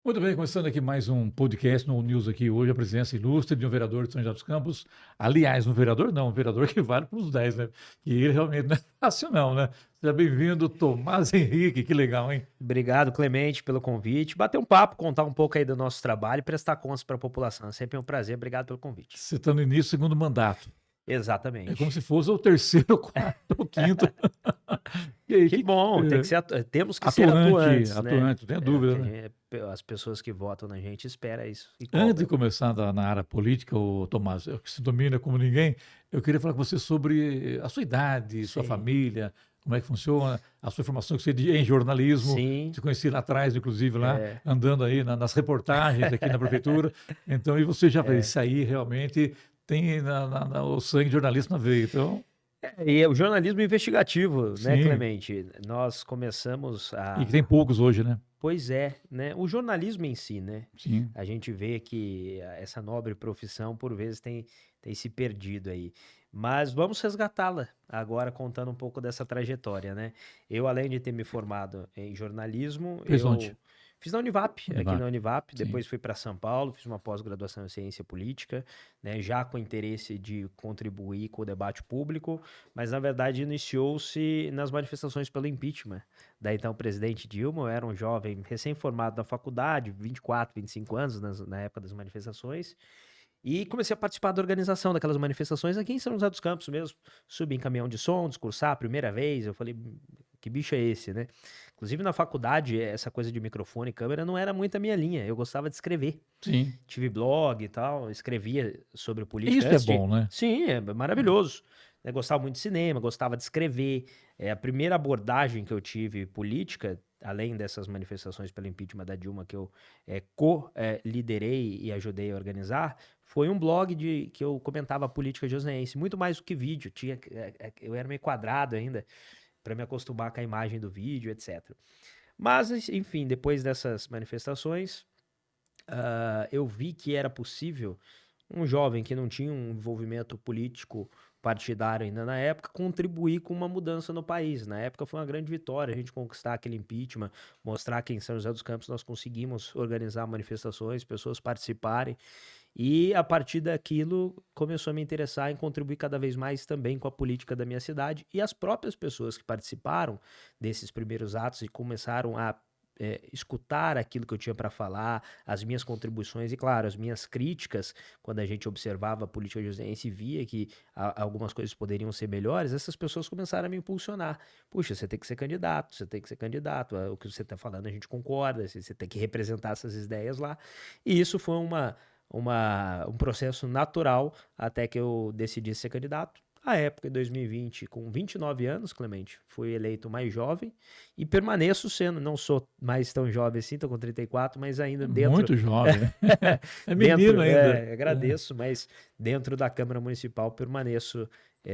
Muito bem, começando aqui mais um podcast no News aqui hoje, a presença ilustre de um vereador de São José dos Campos. Aliás, um vereador não, um vereador que vale para os 10, né? E ele realmente não é fácil não, né? Seja bem-vindo, Tomás Henrique, que legal, hein? Obrigado, Clemente, pelo convite. Bater um papo, contar um pouco aí do nosso trabalho e prestar contas para a população. É sempre um prazer. Obrigado pelo convite. Você está no início do segundo mandato. É como se Exatamente. fosse o terceiro, o quarto, o quinto. E aí, Que bom, temos que ser atuante, atuantes, né? atuante, não tenha É o que dúvida, né? as pessoas que votam na gente esperam isso e Antes de cobram. começar na área política, o Tomás, que se domina como ninguém, eu queria falar com você sobre a sua idade, sua Sim, família, como é que funciona, a sua formação que você tem em jornalismo. sim, Te conheci lá atrás, inclusive, lá, é, andando aí nas reportagens aqui na prefeitura. Então, e você já fez é. isso aí, realmente tem o sangue jornalista na veia. Então, E é o jornalismo investigativo, né, sim. Clemente? Nós começamos E que tem a. poucos hoje, né? Pois é, né? O jornalismo em si, né? Sim. A gente vê que essa nobre profissão, por vezes, tem se perdido aí. Mas vamos resgatá-la agora, contando um pouco dessa trajetória, né? Eu, além de ter me formado em jornalismo, Fez onde? eu fiz na Univap, aqui Univap. na Univap, Sim. depois fui para São Paulo, fiz uma pós-graduação em ciência política, né? Já com interesse de contribuir com o debate público, mas na verdade iniciou-se nas manifestações pelo impeachment da então presidente Dilma. Eu era um jovem recém-formado da faculdade, 24, 25 anos na época das manifestações, e comecei a participar da organização daquelas manifestações aqui em São José dos Campos mesmo. Subi em caminhão de som, discursar a primeira vez, eu falei, que bicho é esse, né? Inclusive na faculdade, essa coisa de microfone e câmera não era muito a minha linha, eu gostava de escrever. Sim. Tive blog e tal, escrevia sobre política Isso é antes de. bom, né? Sim, é maravilhoso. Eu gostava muito de cinema, gostava de escrever. A primeira abordagem que eu tive política, além dessas manifestações pelo impeachment da Dilma que eu co-liderei e ajudei a organizar, foi um blog que eu comentava a política joseense, muito mais do que vídeo. Eu era meio quadrado ainda, para me acostumar com a imagem do vídeo, etc. Mas, enfim, depois dessas manifestações, eu vi que era possível um jovem que não tinha um envolvimento político partidário ainda na época contribuir com uma mudança no país. Na época foi uma grande vitória a gente conquistar aquele impeachment, mostrar que em São José dos Campos nós conseguimos organizar manifestações, pessoas participarem, e a partir daquilo começou a me interessar em contribuir cada vez mais também com a política da minha cidade, e as próprias pessoas que participaram desses primeiros atos e começaram a escutar aquilo que eu tinha para falar, as minhas contribuições e, claro, as minhas críticas, quando a gente observava a política joseense e via que algumas coisas poderiam ser melhores, essas pessoas começaram a me impulsionar. Puxa, você tem que ser candidato, você tem que ser candidato, o que você está falando a gente concorda, você tem que representar essas ideias lá. E isso foi um processo natural até que eu decidi ser candidato. À época, em 2020, com 29 anos, Clemente, fui eleito mais jovem e permaneço sendo, não sou mais tão jovem assim, estou com 34, mas ainda dentro, Muito jovem, né? É menino ainda. É. agradeço, mas dentro da Câmara Municipal permaneço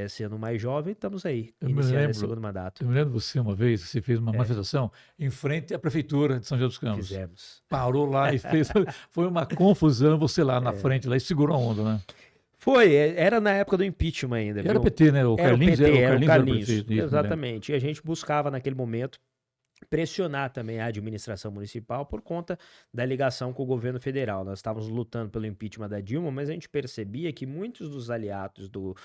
sendo mais jovem. Estamos aí, Eu me iniciando esse lembro, segundo mandato. eu me lembro de você uma vez, você fez uma É, manifestação em frente à prefeitura de São José dos Campos. fizemos. Parou lá e fez, foi uma confusão, você lá na frente, lá e segurou a onda, né? Foi, era na época do impeachment ainda, E era viu? PT, né? O Era o Carlinhos PT, era o era o Carlinhos era o Carlinhos, prefeito, isso me lembro. exatamente. E a gente buscava naquele momento pressionar também a administração municipal por conta da ligação com o governo federal. Nós estávamos lutando pelo impeachment da Dilma, mas a gente percebia que muitos dos aliados do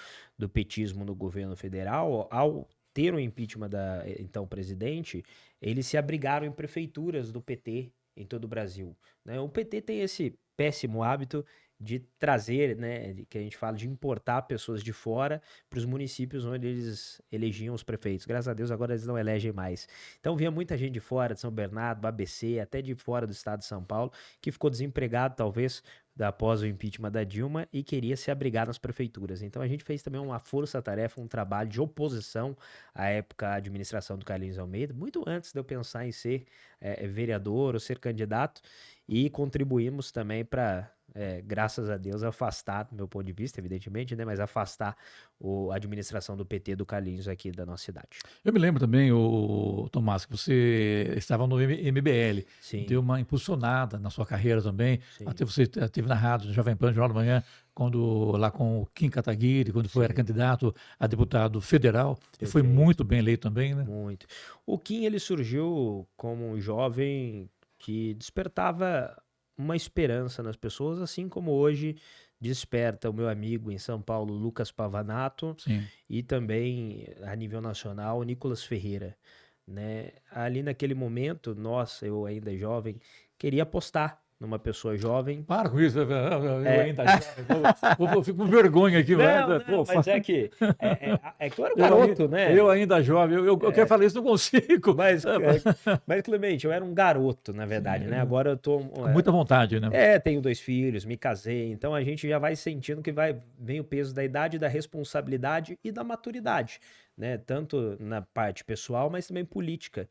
petismo no governo federal, ao ter o impeachment da então presidente, eles se abrigaram em prefeituras do PT em todo o Brasil, né? O PT tem esse péssimo hábito de trazer, né, que a gente fala de importar pessoas de fora para os municípios onde eles elegiam os prefeitos. Graças a Deus agora eles não elegem mais. Então vinha muita gente de fora, de São Bernardo, do ABC, até de fora do estado de São Paulo, que ficou desempregado talvez após o impeachment da Dilma e queria se abrigar nas prefeituras. Então a gente fez também uma força-tarefa, um trabalho de oposição à época à administração do Carlinhos Almeida, muito antes de eu pensar em ser vereador ou ser candidato, e contribuímos também para, graças a Deus, afastar, do meu ponto de vista, evidentemente, né, mas afastar a administração do PT do Carlinhos aqui da nossa cidade. Eu me lembro também, o Tomás, que você estava no MBL, deu Sim, uma impulsionada na sua carreira também. sim, Até você esteve na rádio, no Jovem Pan, no Jornal da Manhã, quando, lá com o Kim Kataguiri, quando era sim, candidato a deputado federal, e foi perfeito. muito bem eleito também, né? Muito. O Kim, ele surgiu como um jovem que despertava uma esperança nas pessoas, assim como hoje desperta o meu amigo em São Paulo, Lucas Pavanato, Sim. e também a nível nacional, Nicolas Ferreira, né? Ali naquele momento, nossa, eu ainda jovem, queria apostar numa pessoa jovem. Para com isso, eu É, ainda eu fico com vergonha aqui, não, mas, não, pô, mas é que que eu era um eu, garoto, né? eu ainda jovem, eu quero falar isso, não consigo. Mas Clemente, eu era um garoto, na verdade, né? Agora eu tô Com muita vontade, né? tenho 2 filhos, me casei, então a gente já vai sentindo que vem o peso da idade, da responsabilidade e da maturidade, né? Tanto na parte pessoal, mas também política,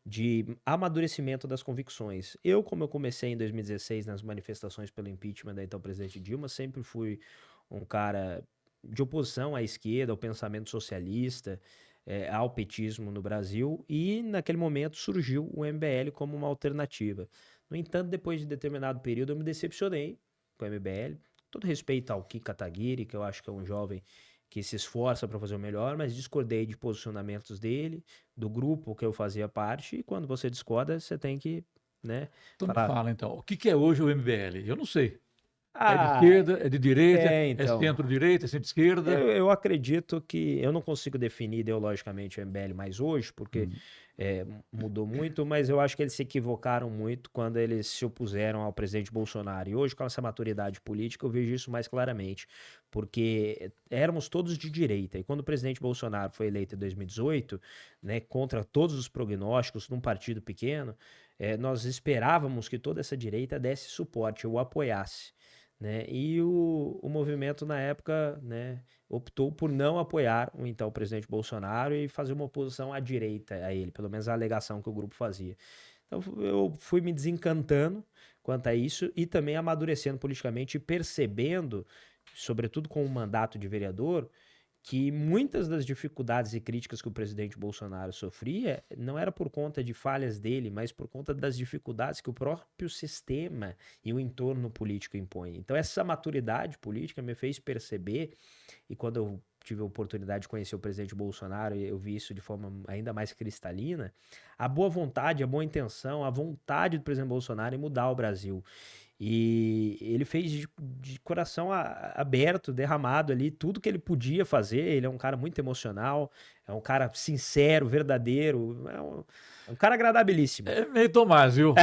de amadurecimento das convicções. Como eu comecei em 2016 nas manifestações pelo impeachment da então presidente Dilma, sempre fui um cara de oposição à esquerda, ao pensamento socialista, ao petismo no Brasil, e naquele momento surgiu o MBL como uma alternativa. No entanto, depois de determinado período, eu me decepcionei com o MBL. Todo respeito ao Kim Kataguiri, que eu acho que é um jovem que se esforça para fazer o melhor, mas discordei de posicionamentos dele, do grupo que eu fazia parte, e quando você discorda, você tem que, né, Então me falar. fala, então, o que é hoje o MBL? Eu não sei. É de Ah, esquerda, é de direita, é então. centro-direita, é centro-esquerda? Eu acredito que eu não consigo definir ideologicamente o MBL mais hoje, porque mudou muito, mas eu acho que eles se equivocaram muito quando eles se opuseram ao presidente Bolsonaro. E hoje, com essa maturidade política, eu vejo isso mais claramente, porque éramos todos de direita. E quando o presidente Bolsonaro foi eleito em 2018, né, contra todos os prognósticos, num partido pequeno, nós esperávamos que toda essa direita desse suporte, ou apoiasse. Né? E o movimento, na época, né, optou por não apoiar o então presidente Bolsonaro e fazer uma oposição à direita a ele, pelo menos a alegação que o grupo fazia. Então eu fui me desencantando quanto a isso e também amadurecendo politicamente e percebendo, sobretudo com o mandato de vereador, que muitas das dificuldades e críticas que o presidente Bolsonaro sofria não era por conta de falhas dele, mas por conta das dificuldades que o próprio sistema e o entorno político impõem. Então essa maturidade política me fez perceber, e quando eu tive a oportunidade de conhecer o presidente Bolsonaro, eu vi isso de forma ainda mais cristalina, a boa vontade, a boa intenção, a vontade do presidente Bolsonaro em mudar o Brasil. E ele fez de coração aberto, derramado ali, tudo que ele podia fazer. Ele é um cara muito emocional, é um cara sincero, verdadeiro, é um cara agradabilíssimo. É meio Tomás, viu?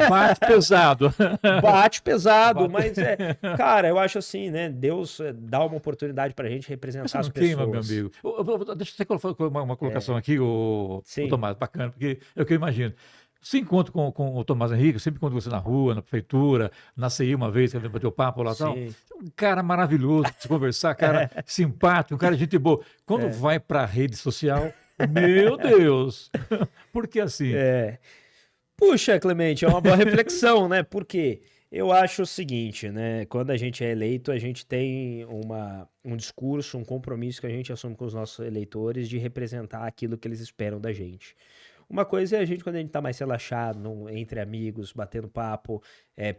Bate pesado. Bate pesado, Bate... mas cara, eu acho assim, né? Deus dá uma oportunidade pra gente representar Você as não pessoas. queima, meu amigo. Deixa eu fazer uma colocação aqui, o Sim. Tomás, bacana, porque é o que eu imagino. Se encontro com o Tomás Henrique, eu sempre encontro você na rua, na prefeitura, na CI uma vez, que bateu papo lá e tal. Sim. Um cara maravilhoso de se conversar, cara simpático, um cara de gente boa. Quando vai para a rede social, meu Deus! Por que assim? Puxa, Clemente, é uma boa reflexão, né? Porque eu acho o seguinte, né? Quando a gente é eleito, a gente tem um discurso, um compromisso que a gente assume com os nossos eleitores de representar aquilo que eles esperam da gente. Uma coisa é a gente, quando a gente tá mais relaxado, entre amigos, batendo papo,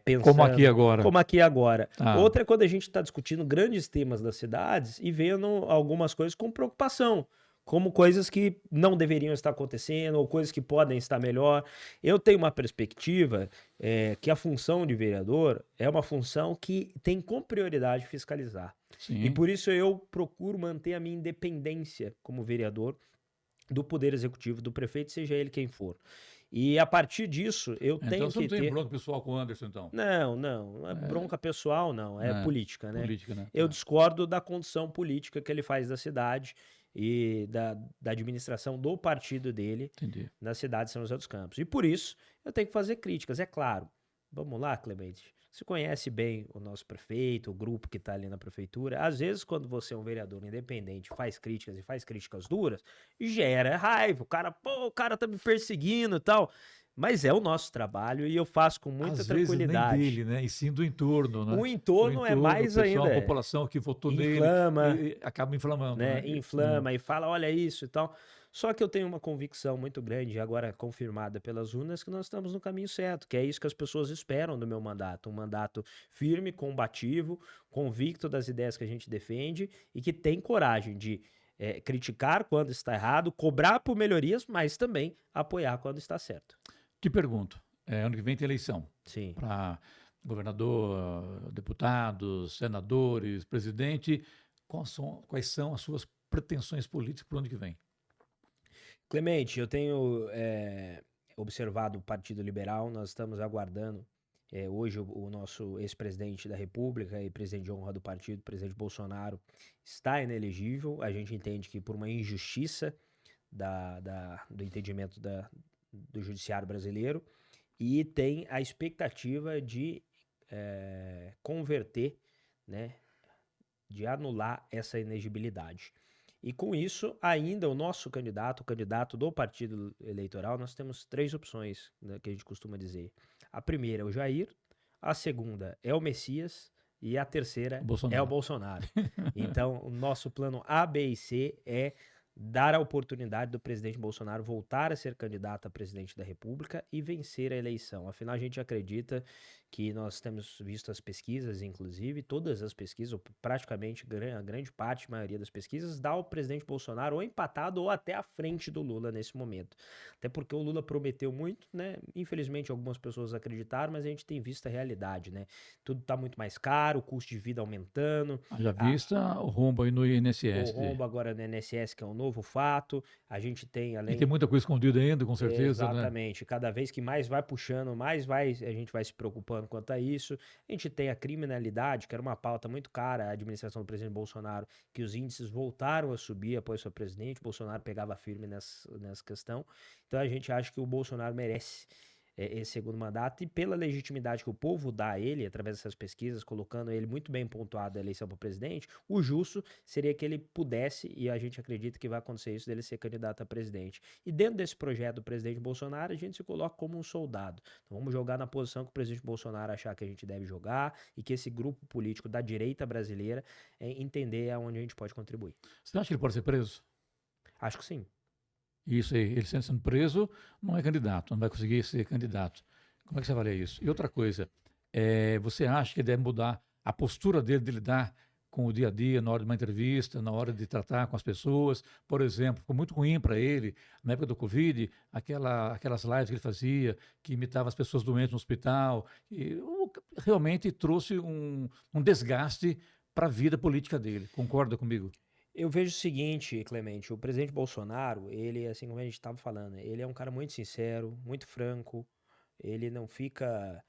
pensando. Como aqui agora. Como aqui agora. Ah. Outra é quando a gente está discutindo grandes temas das cidades e vendo algumas coisas com preocupação. Como coisas que não deveriam estar acontecendo ou coisas que podem estar melhor. Eu tenho uma perspectiva que a função de vereador é uma função que tem como prioridade fiscalizar. Sim. E por isso eu procuro manter a minha independência como vereador do Poder Executivo, do prefeito, seja ele quem for. E a partir disso, eu tenho Então você que não tem ter... bronca pessoal com o Anderson, então? Não é bronca pessoal, não, é política, né? Política, né? Eu discordo da condução política que ele faz da cidade e da administração do partido dele na cidade de São José dos Campos. E por isso, eu tenho que fazer críticas, é claro. Vamos lá, Clemente? Você conhece bem o nosso prefeito, o grupo que está ali na prefeitura. Às vezes, quando você é um vereador independente, faz críticas e faz críticas duras, gera raiva. O cara tá me perseguindo e tal. Mas é o nosso trabalho e eu faço com muita tranquilidade. Às vezes nem dele, né? E sim do entorno, né? O entorno é mais o pessoal, ainda. A população que votou inflama, nele acaba inflamando, né? Inflama e fala, olha isso e tal. Só que eu tenho uma convicção muito grande, agora confirmada pelas urnas, que nós estamos no caminho certo, que é isso que as pessoas esperam do meu mandato. Um mandato firme, combativo, convicto das ideias que a gente defende e que tem coragem de criticar quando está errado, cobrar por melhorias, mas também apoiar quando está certo. Te pergunto, ano que vem tem eleição Sim. para governador, deputados, senadores, presidente. Quais são as suas pretensões políticas para o ano que vem? Clemente, eu tenho observado o Partido Liberal, nós estamos aguardando. Hoje, o nosso ex-presidente da República e presidente de honra do partido, presidente Bolsonaro, está inelegível. A gente entende que por uma injustiça do entendimento do judiciário brasileiro, e tem a expectativa de converter, né, de anular essa inegibilidade. E com isso, ainda o nosso candidato, o candidato do partido eleitoral, nós temos 3 opções, né, que a gente costuma dizer. A primeira é o Jair, a segunda é o Messias e a terceira é o Bolsonaro. Então, o nosso plano A, B e C é dar a oportunidade do presidente Bolsonaro voltar a ser candidato a presidente da República e vencer a eleição. Afinal, a gente acredita que nós temos visto as pesquisas, inclusive, todas as pesquisas, ou praticamente a grande parte, a maioria das pesquisas, dá o presidente Bolsonaro ou empatado ou até à frente do Lula nesse momento. Até porque o Lula prometeu muito, né? Infelizmente, algumas pessoas acreditaram, mas a gente tem visto a realidade, né? Tudo está muito mais caro, o custo de vida aumentando. Haja vista o rombo aí no INSS. O rombo agora no INSS, que é um novo fato. A gente tem, E tem muita coisa escondida ainda, com certeza, né? Exatamente. Cada vez que mais vai puxando, a gente vai se preocupando quanto a isso. A gente tem a criminalidade, que era uma pauta muito cara, a administração do presidente Bolsonaro, que os índices voltaram a subir após seu presidente. Bolsonaro pegava firme nessa questão. Então a gente acha que o Bolsonaro merece esse segundo mandato, e pela legitimidade que o povo dá a ele, através dessas pesquisas, colocando ele muito bem pontuado a eleição para presidente, o justo seria que ele pudesse, e a gente acredita que vai acontecer isso, dele ser candidato a presidente. E dentro desse projeto do presidente Bolsonaro, a gente se coloca como um soldado. Então vamos jogar na posição que o presidente Bolsonaro achar que a gente deve jogar, e que esse grupo político da direita brasileira entender aonde a gente pode contribuir. Você acha que ele pode ser preso? Acho que sim. Isso aí, ele sendo preso, não é candidato, não vai conseguir ser candidato. Como é que você avalia isso? E outra coisa, você acha que deve mudar a postura dele de lidar com o dia a dia, na hora de uma entrevista, na hora de tratar com as pessoas? Por exemplo, ficou muito ruim para ele, na época do Covid, aquelas lives que ele fazia, que imitava as pessoas doentes no hospital, e realmente trouxe um desgaste para a vida política dele. Concorda comigo? Eu vejo o seguinte, Clemente, o presidente Bolsonaro, ele, assim como a gente estava falando, ele é um cara muito sincero, muito franco, ele não fica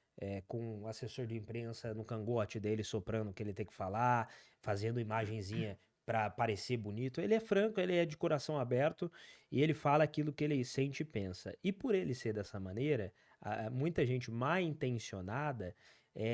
com o assessor de imprensa no cangote dele soprando o que ele tem que falar, fazendo imagenzinha para parecer bonito. Ele é franco, ele é de coração aberto e ele fala aquilo que ele sente e pensa. E por ele ser dessa maneira, muita gente mal intencionada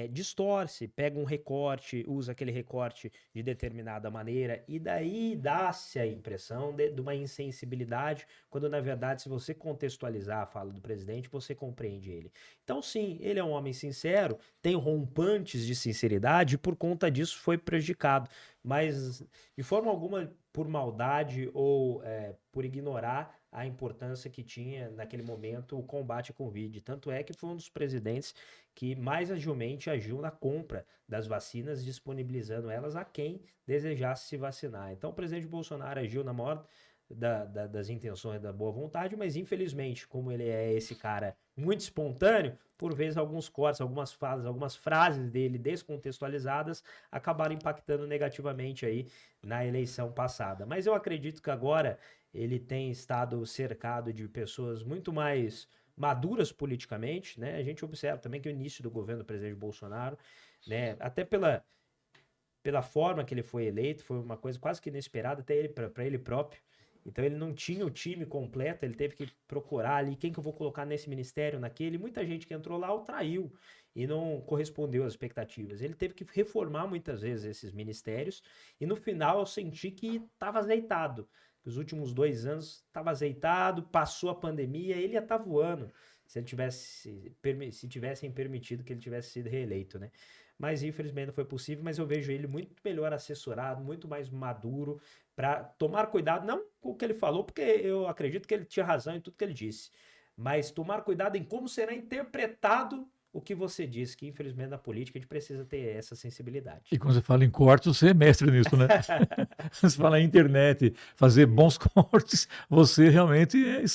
distorce, pega um recorte, usa aquele recorte de determinada maneira, e daí dá-se a impressão de uma insensibilidade, quando na verdade, se você contextualizar a fala do presidente, você compreende ele. Então, sim, ele é um homem sincero, tem rompantes de sinceridade, e por conta disso foi prejudicado, mas de forma alguma por maldade ou por ignorar a importância que tinha naquele momento o combate à Covid. Tanto é que foi um dos presidentes que mais agilmente agiu na compra das vacinas, disponibilizando elas a quem desejasse se vacinar. Então o presidente Bolsonaro agiu na maior das intenções, da boa vontade, mas infelizmente, como ele é esse cara muito espontâneo, por vezes alguns cortes, algumas falas, algumas frases dele descontextualizadas acabaram impactando negativamente aí na eleição passada. Mas eu acredito que agora ele tem estado cercado de pessoas muito mais maduras politicamente, né? A gente observa também que o início do governo do presidente Bolsonaro, né, até pela forma que ele foi eleito, foi uma coisa quase que inesperada até ele para ele próprio. Então ele não tinha o time completo, ele teve que procurar ali quem que eu vou colocar nesse ministério, naquele. Muita gente que entrou lá o traiu e não correspondeu às expectativas. Ele teve que reformar muitas vezes esses ministérios e no final eu senti que estava azeitado. Os últimos 2 anos estava azeitado, passou a pandemia, ele ia estar voando se tivessem permitido que ele tivesse sido reeleito, né? Mas infelizmente não foi possível, mas eu vejo ele muito melhor assessorado, muito mais maduro, para tomar cuidado, não com o que ele falou, porque eu acredito que ele tinha razão em tudo que ele disse, mas tomar cuidado em como será interpretado o que você disse, que infelizmente na política a gente precisa ter essa sensibilidade. E quando você fala em cortes, você é mestre nisso, né? Você fala em internet, fazer bons cortes, você realmente é um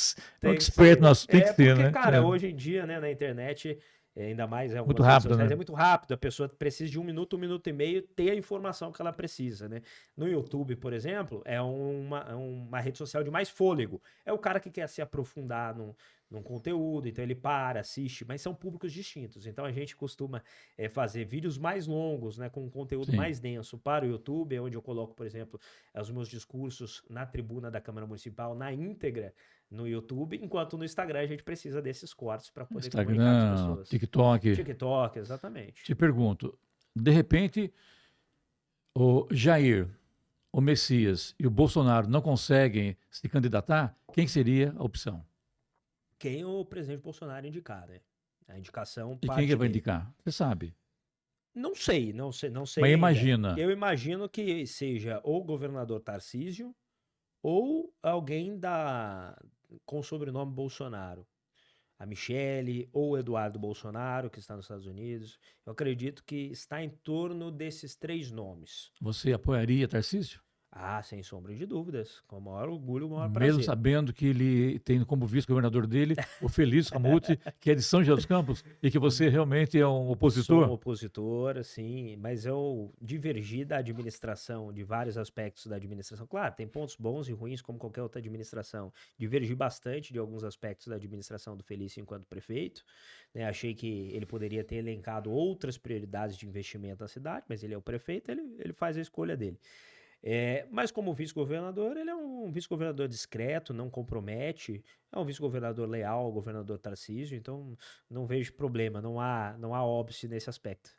Tem que expert ser. no assunto, tem que ser, Porque, né? cara, hoje em dia, né, na internet, ainda mais em Muito algumas redes rápido, sociais, né? é muito rápido. A pessoa precisa de um minuto e meio, ter a informação que ela precisa, né? No YouTube, por exemplo, é uma rede social de mais fôlego. É o cara que quer se aprofundar num conteúdo, então ele para, assiste, mas são públicos distintos. Então a gente costuma fazer vídeos mais longos, né, com um conteúdo Sim. mais denso para o YouTube, onde eu coloco, por exemplo, os meus discursos na tribuna da Câmara Municipal na íntegra no YouTube, enquanto no Instagram a gente precisa desses cortes para poder comunicar com as Instagram, pessoas. TikTok. TikTok, exatamente. Te pergunto, de repente, o Jair, o Messias e o Bolsonaro não conseguem se candidatar, quem seria a opção? Quem o presidente Bolsonaro indicar, né? A indicação E quem que parte ele vai dele. indicar? Você sabe. Não sei, não sei, não sei Mas ainda. imagina, Eu imagino que seja ou o governador Tarcísio ou alguém com o sobrenome Bolsonaro. A Michele ou o Eduardo Bolsonaro, que está nos Estados Unidos. Eu acredito que está em torno desses 3 nomes. você apoiaria Tarcísio? Ah, sem sombra de dúvidas. Com o maior orgulho, o maior Mesmo prazer. sabendo que ele tem como vice-governador dele o Felício Ramute, que é de São José dos Campos, e que você realmente é um Sou um opositor? opositor, assim, mas eu divergi da administração, de vários aspectos da administração. Claro, tem pontos bons e ruins, como qualquer outra administração. Divergi bastante de alguns aspectos da administração do Felício enquanto prefeito, né? Achei que ele poderia ter elencado outras prioridades de investimento na cidade, mas ele é o prefeito, ele faz a escolha dele. Mas como vice-governador, ele é um vice-governador discreto, não compromete, é um vice-governador leal ao governador Tarcísio, então não vejo problema, não há óbice nesse aspecto.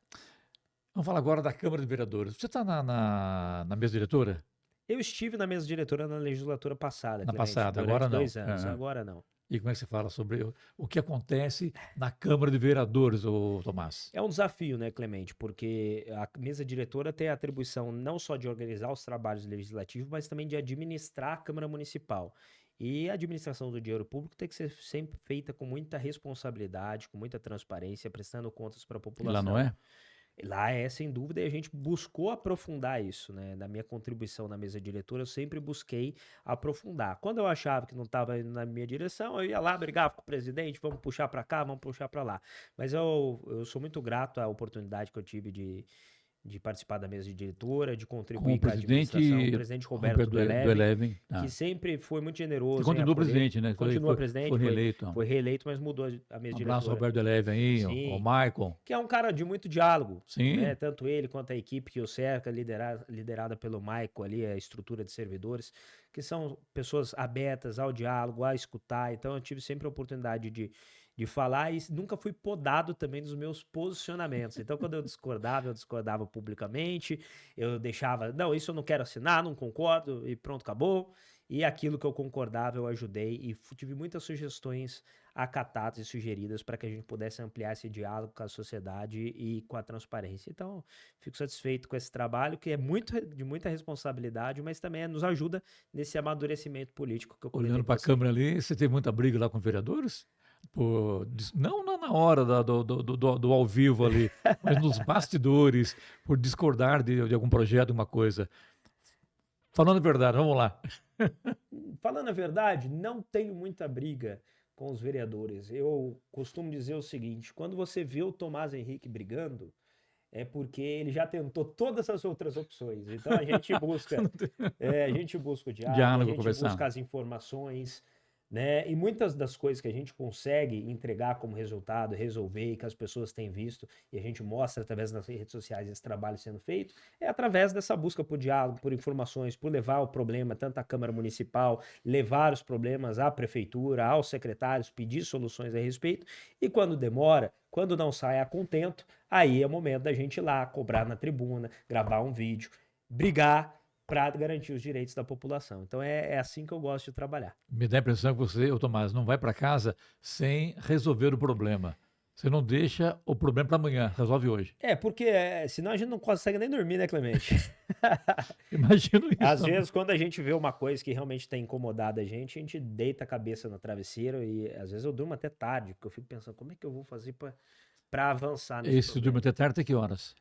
Vamos falar agora da Câmara de Vereadores. Você está na mesa diretora? Eu estive na mesa diretora na legislatura passada, Na Clemente, passada, durante agora não. 2 anos, agora não. E como é que você fala sobre o que acontece na Câmara de Vereadores, ô Tomás? É um desafio, né, Clemente? Porque a mesa diretora tem a atribuição não só de organizar os trabalhos legislativos, mas também de administrar a Câmara Municipal. E a administração do dinheiro público tem que ser sempre feita com muita responsabilidade, com muita transparência, prestando contas para a E lá não população. é? Lá é, sem dúvida, e a gente buscou aprofundar isso, né? Na minha contribuição na mesa diretora, eu sempre busquei aprofundar. Quando eu achava que não estava indo na minha direção, eu ia lá, brigava com o presidente, vamos puxar para cá, vamos puxar para lá. Mas eu sou muito grato à oportunidade que eu tive de participar da mesa diretora, de Com o contribuir com a administração. O presidente presidente Roberto Roberto do do Eleven, Eleven. que Ah. sempre foi muito E generoso em continua acolher. presidente, né? Continua Foi presidente, reeleito. foi reeleito, mas mudou a mesa Um abraço, diretora. Roberto do Eleven aí, o Sim, Michael. que é um cara de muito diálogo, né? Sim, Tanto ele quanto a equipe que o cerca, liderada pelo Michael ali, a estrutura de servidores, que são pessoas abertas ao diálogo, a escutar. Então eu tive sempre a oportunidade de falar e nunca fui podado também dos meus posicionamentos. Então quando eu discordava publicamente, eu deixava, não, isso eu não quero assinar, não concordo e pronto, acabou. E aquilo que eu concordava, eu ajudei e tive muitas sugestões acatadas e sugeridas para que a gente pudesse ampliar esse diálogo com a sociedade e com a transparência. Então, fico satisfeito com esse trabalho, que é de muita responsabilidade, mas também nos ajuda nesse amadurecimento político que eu comentei olhando com para a você. Câmara ali, você teve muita briga lá com os vereadores? Não na hora do ao vivo ali, mas nos bastidores, por discordar de algum projeto, alguma coisa. Falando a verdade, vamos lá. Falando a verdade, não tenho muita briga com os vereadores. Eu costumo dizer o seguinte: quando você vê o Tomás Henrique brigando, é porque ele já tentou todas as outras opções. Então a gente busca o diálogo, a Diálogo, gente conversar. busca as informações, né? E muitas das coisas que a gente consegue entregar como resultado, resolver, e que as pessoas têm visto, e a gente mostra através das redes sociais esse trabalho sendo feito, é através dessa busca por diálogo, por informações, por levar o problema tanto à Câmara Municipal, levar os problemas à Prefeitura, aos secretários, pedir soluções a respeito, e quando demora, quando não sai a contento, aí é o momento da gente ir lá, cobrar na tribuna, gravar um vídeo, brigar para garantir os direitos da população. Então é assim que eu gosto de trabalhar. Me dá a impressão que você, ô Tomás, não vai para casa sem resolver o problema. Você não deixa o problema para amanhã, resolve hoje. Porque senão a gente não consegue nem dormir, né, Clemente? Imagino isso. Às vezes, quando a gente vê uma coisa que realmente tem incomodado a gente deita a cabeça no travesseiro e às vezes eu durmo até tarde, porque eu fico pensando, como é que eu vou fazer para para avançar nesse Esse dorme até tarde até que horas?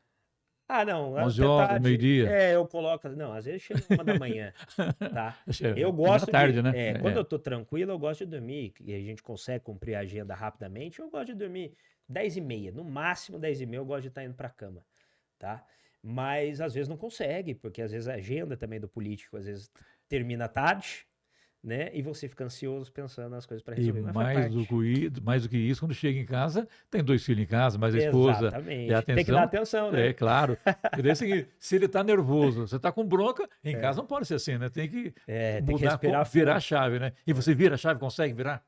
Ah, não, 11 até horas, tarde. meio-dia? Eu coloco. Não, às vezes chega 1 da manhã, tá? Eu Primeira gosto tarde, né? quando eu tô tranquilo, eu gosto de dormir, e a gente consegue cumprir a agenda rapidamente, eu gosto de dormir 10h30, no máximo 10h30 eu gosto de estar indo pra cama, tá? Mas às vezes não consegue, porque às vezes a agenda também do político, às vezes termina tarde, né? E você fica ansioso pensando nas coisas pra E resolver, mas faz parte. mais do que isso, quando chega em casa, tem 2 filhos em casa, mas a esposa e a Exatamente. Tem que dar atenção. atenção, né? É claro. E daí, é o seguinte, se ele está nervoso, você está com bronca, em casa não pode ser assim, né? Tem que Tem que mudar, respirar virar a fundo. chave, né? E você vira a chave, consegue virar?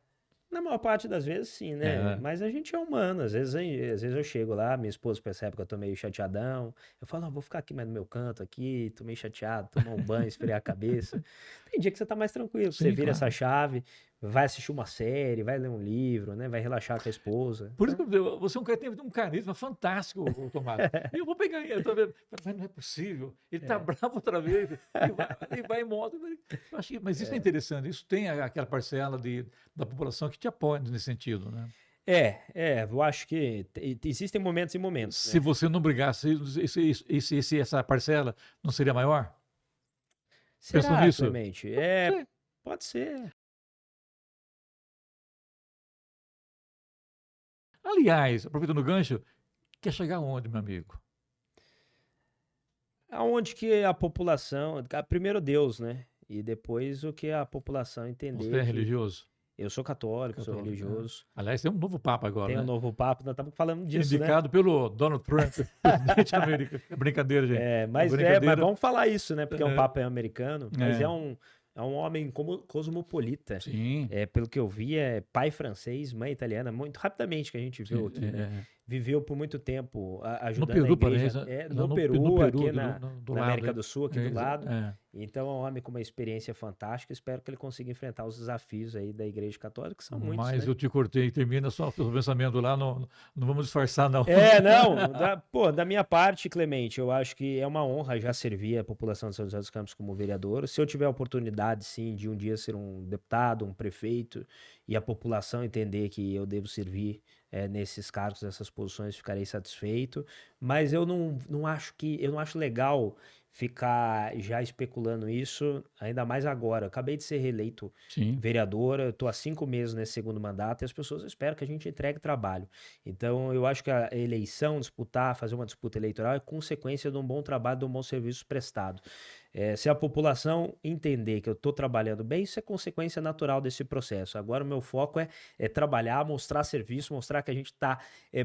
Na maior parte das vezes, sim, né? É. Mas a gente é humano. Às vezes eu chego lá, minha esposa percebe que eu tô meio chateadão. Eu falo, vou ficar aqui mais no meu canto aqui, tô meio chateado, tomar um banho, esfriar a cabeça. Tem dia que você tá mais tranquilo, que você Sim, vira essa claro. chave, vai assistir uma série, vai ler um livro, né? Vai relaxar com a esposa. Por isso que você é um cara que tem um carisma fantástico, ô Tomás. E eu vou pegar ele, eu tô vendo, mas não é possível. Ele está bravo outra vez, e vai em moto. Eu acho mas isso é interessante, isso tem aquela parcela da população que te apoia nesse sentido, né? Eu acho que existem momentos e momentos, Se né? você não brigasse, essa parcela não seria maior? Pensou Será, nisso? Clemente? Sim. Pode ser. Aliás, aproveitando o gancho, quer chegar onde, meu amigo? Aonde que a população, primeiro Deus, né? E depois o que a população Você entender é que religioso? eu sou católico, sou Católico, né? religioso, Aliás, tem um novo Papa agora, tenho um né? novo papo, nós estamos falando disso, né? Indicado pelo Donald Trump, presidente americano. É brincadeira, gente. É Mas brincadeira. vamos falar isso, né? Porque é um papo americano, mas É, é um homem cosmopolita. sim. Pelo que eu vi, é pai francês, mãe italiana, muito rapidamente que a gente viu Sim, aqui, né? Viveu por muito tempo no ajudando a Peru, igreja, parece. no No Peru, Peru, aqui do na lado. América do Sul, aqui do lado. É. Então é um homem com uma experiência fantástica. Espero que ele consiga enfrentar os desafios aí da Igreja Católica, que são muitos, Mas né? eu te cortei, termina só o seu pensamento lá, não vamos disfarçar, não. Não, da minha parte, Clemente, eu acho que é uma honra já servir a população de São José dos Campos como vereador. Se eu tiver a oportunidade, sim, de um dia ser um deputado, um prefeito, e a população entender que eu devo servir nesses cargos, nessas posições, ficarei satisfeito. Mas eu não acho legal ficar já especulando isso, ainda mais agora. Eu acabei de ser reeleito Sim. vereador, eu estou há 5 meses nesse segundo mandato e as pessoas esperam que a gente entregue trabalho. Então, eu acho que a eleição, fazer uma disputa eleitoral é consequência de um bom trabalho, de um bom serviço prestado. Se a população entender que eu estou trabalhando bem, isso é consequência natural desse processo. Agora, o meu foco é trabalhar, mostrar serviço, mostrar que a gente está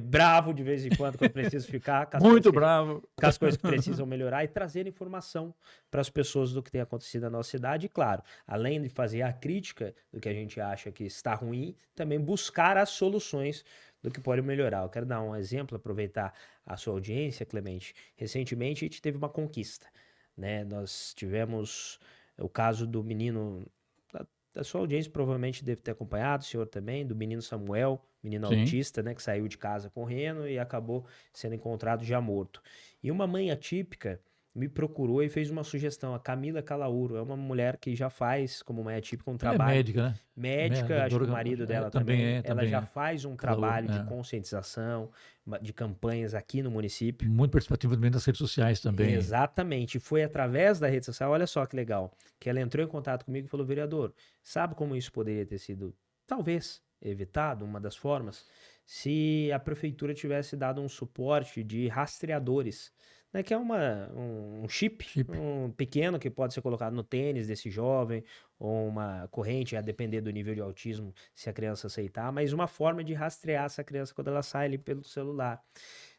bravo de vez em quando preciso ficar. Muito bravo. Com as coisas que precisam melhorar e trazer informação para as pessoas do que tem acontecido na nossa cidade. E, claro, além de fazer a crítica do que a gente acha que está ruim, também buscar as soluções do que pode melhorar. Eu quero dar um exemplo, aproveitar a sua audiência, Clemente. Recentemente, a gente teve uma conquista, né? Nós tivemos o caso do menino, da sua audiência provavelmente deve ter acompanhado, o senhor também, do menino Samuel, menino Sim. autista, né, que saiu de casa correndo e acabou sendo encontrado já morto. E uma mãe atípica me procurou e fez uma sugestão. A Camila Calauro é uma mulher que já faz, como mãe atípica, um Ela é trabalho. médica, né? Médica, acho que o marido dela também. Ela já faz um trabalho de conscientização, de campanhas aqui no município. Muito participativa também nas redes sociais também. Exatamente. Foi através da rede social, olha só que legal, que ela entrou em contato comigo e falou, vereador, sabe como isso poderia ter sido, talvez, evitado, uma das formas, se a prefeitura tivesse dado um suporte de rastreadores, né, que é um chip, um pequeno que pode ser colocado no tênis desse jovem, ou uma corrente, a depender do nível de autismo, se a criança aceitar, mas uma forma de rastrear essa criança quando ela sai ali pelo celular.